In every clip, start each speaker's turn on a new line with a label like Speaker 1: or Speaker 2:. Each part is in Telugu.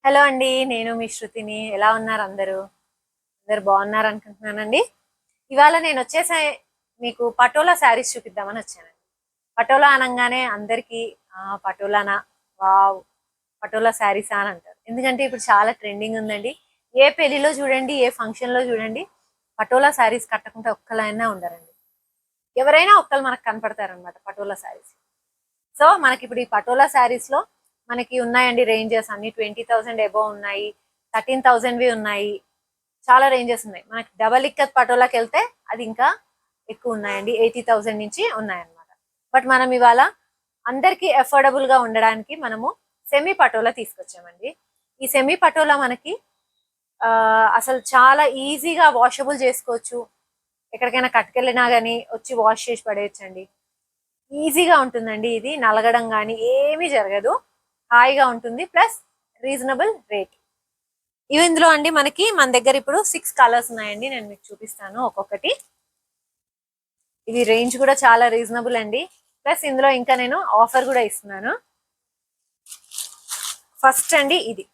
Speaker 1: హలో అండి, నేను మీ శృతిని. ఎలా ఉన్నారు అందరూ? అందరు బాగున్నారు అనుకుంటున్నానండి. ఇవాళ నేను వచ్చేసే మీకు పటోలా శారీస్ చూపిద్దామని వచ్చానండి. పటోలా అనగానే అందరికీ పటోలానా, వావ్, పటోలా శారీసా అని అంటారు. ఎందుకంటే ఇప్పుడు చాలా ట్రెండింగ్ ఉందండి. ఏ పెళ్లిలో చూడండి, ఏ ఫంక్షన్ లో చూడండి, పటోలా శారీస్ కట్టకుండా ఒక్కలైనా ఉండరండి. ఎవరైనా ఒక్కరు మనకు కనపడతారనమాట పటోలా శారీస్. సో మనకి ఇప్పుడు ఈ పటోలా శారీస్ లో మనకి ఉన్నాయండి రేంజెస్ అన్ని 20,000 అబోవ్ ఉన్నాయి, 13,000వి ఉన్నాయి. చాలా రేంజెస్ ఉన్నాయి. మనకి డబల్ ఇక్కత్ పటోలాకి వెళ్తే అది ఇంకా ఎక్కువ ఉన్నాయండి, 80,000 నుంచి ఉన్నాయన్నమాట. బట్ మనం ఇవాళ అందరికి అఫోర్డబుల్ గా ఉండడానికి మనము సెమీ పటోలా తీసుకొచ్చామండి. ఈ సెమీ పటోలా మనకి అసలు చాలా ఈజీగా వాషబుల్ చేసుకోవచ్చు. ఎక్కడికైనా కట్టుకెళ్ళినా కానీ వచ్చి వాష్ చేసి పడేయచ్చండి. ఈజీగా ఉంటుందండి. ఇది నలగడం కానీ ఏమీ జరగదు, హాయిగా ఉంటుంది. Plus reasonable rate. ఇవి ఇందులో అండి మనకి మన దగ్గర ఇప్పుడు 6 కలర్స్ ఉన్నాయండి. నేను మీకు చూపిస్తాను ఒక్కొక్కటి. ఇది రేంజ్ కూడా చాలా రీజనబుల్ అండి. ప్లస్ ఇందులో ఇంకా నేను ఆఫర్ కూడా ఇస్తున్నాను. ఫస్ట్ అండి ఇది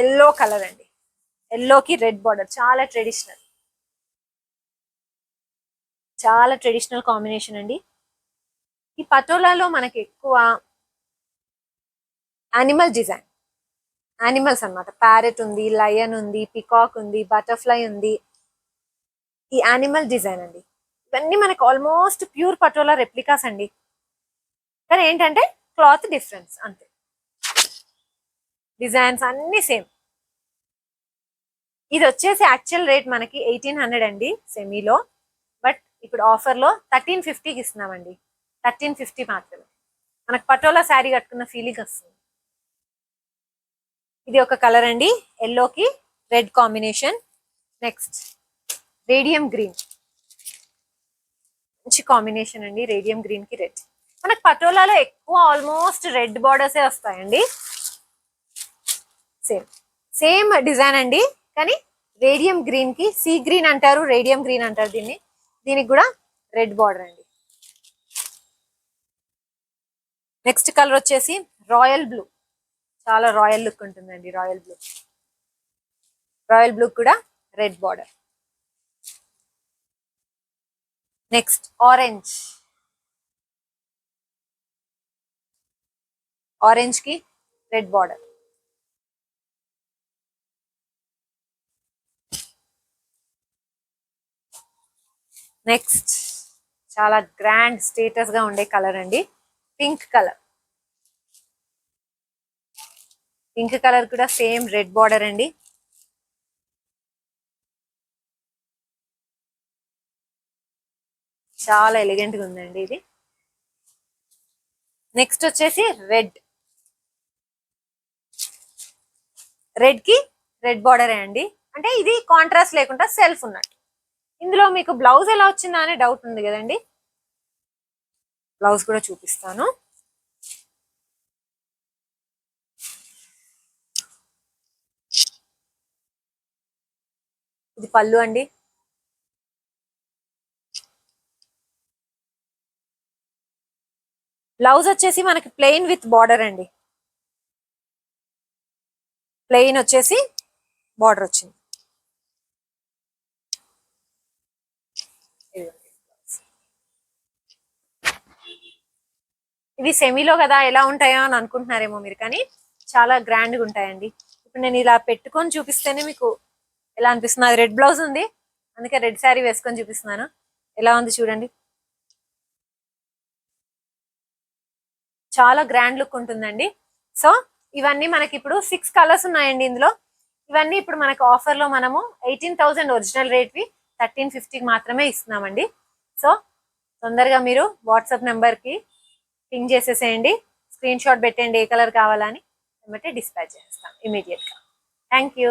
Speaker 1: ఎల్లో కలర్ అండి. ఎల్లోకి రెడ్ బార్డర్, చాలా ట్రెడిషనల్ కాంబినేషన్ అండి. ఈ పటోలాలో మనకి ఎక్కువ యానిమల్స్ అన్నమాట. ప్యారెట్ ఉంది, లయన్ ఉంది, పికాక్ ఉంది, బటర్ఫ్లై ఉంది. ఈ యానిమల్ డిజైన్ అండి. ఇవన్నీ మనకి ఆల్మోస్ట్ ప్యూర్ పటోలా రెప్లికాస్ అండి. కానీ ఏంటంటే క్లాత్ డిఫరెన్స్ అంతే. డిజైన్స్ అన్ని సేమ్. ఇది వచ్చేసి యాక్చువల్ రేట్ మనకి 1800 అండి సెమీలో. బట్ ఇప్పుడు ఆఫర్లో 1350కి ఇస్తున్నామండి. 1350 మాత్రమే. మనకు పటోలా శారీ కట్టుకున్న ఫీలింగ్ వస్తుంది. ఇది ఒక కలర్ అండి, ఎల్లోకి red combination. Next radium green, మంచి కాంబినేషన్ అండి. రేడియం గ్రీన్ కి రెడ్. మనకు పటోలాలో ఎక్కువ ఆల్మోస్ట్ రెడ్ బార్డర్సే వస్తాయండి. సేమ్ డిజైన్ అండి, కానీ రేడియం గ్రీన్ కి సీ గ్రీన్ అంటారు, రేడియం గ్రీన్ అంటారు దీన్ని. దీనికి కూడా రెడ్ బార్డర్ అండి. నెక్స్ట్ కలర్ వచ్చేసి రాయల్ బ్లూ. చాలా రాయల్ లుక్ ఉంటుందండి రాయల్ బ్లూ కూడా రెడ్ బార్డర్. నెక్స్ట్ ఆరెంజ్ కి రెడ్ బార్డర్. నెక్స్ట్ చాలా గ్రాండ్ స్టేటస్ గా ఉండే కలర్ అండి, పింక్ కలర్ కూడా సేమ్ రెడ్ బార్డర్ అండి. చాలా ఎలిగెంట్ గా ఉందండి ఇది. నెక్స్ట్ వచ్చేసి రెడ్ కి రెడ్ బార్డరే అండి. అంటే ఇది కాంట్రాస్ట్ లేకుండా సెల్ఫ్ ఉన్నట్టు. ఇందులో మీకు బ్లౌజ్ ఎలా వచ్చిందా అనే డౌట్ ఉంది కదండి. బ్లౌజ్ కూడా చూపిస్తాను. ఇది పళ్ళు అండి. బ్లౌజ్ వచ్చేసి మనకి ప్లెయిన్ విత్ బార్డర్ అండి. ప్లెయిన్ వచ్చేసి బార్డర్ వచ్చింది. ఇవి సెమీలో కదా ఎలా ఉంటాయో అని అనుకుంటున్నారేమో మీరు, కానీ చాలా గ్రాండ్గా ఉంటాయండి. ఇప్పుడు నేను ఇలా పెట్టుకొని చూపిస్తేనే మీకు ఎలా అనిపిస్తుంది. అది రెడ్ బ్లౌజ్ ఉంది, అందుకే రెడ్ శారీ వేసుకొని చూపిస్తున్నాను. ఎలా ఉంది చూడండి. చాలా గ్రాండ్ లుక్ ఉంటుందండి. సో ఇవన్నీ మనకి ఇప్పుడు 6 కలర్స్ ఉన్నాయండి ఇందులో. ఇవన్నీ ఇప్పుడు మనకి ఆఫర్ లో మనము 18,000 ఒరిజినల్ రేట్వి 1350కి మాత్రమే ఇస్తున్నామండి. సో తొందరగా మీరు వాట్సాప్ నెంబర్ కి పింగ్ చేసేసేయండి, స్క్రీన్ షాట్ పెట్టండి ఏ కలర్ కావాలని, వెంటనే డిస్పాచ్ చేస్తాం ఇమీడియట్ గా. Thank you.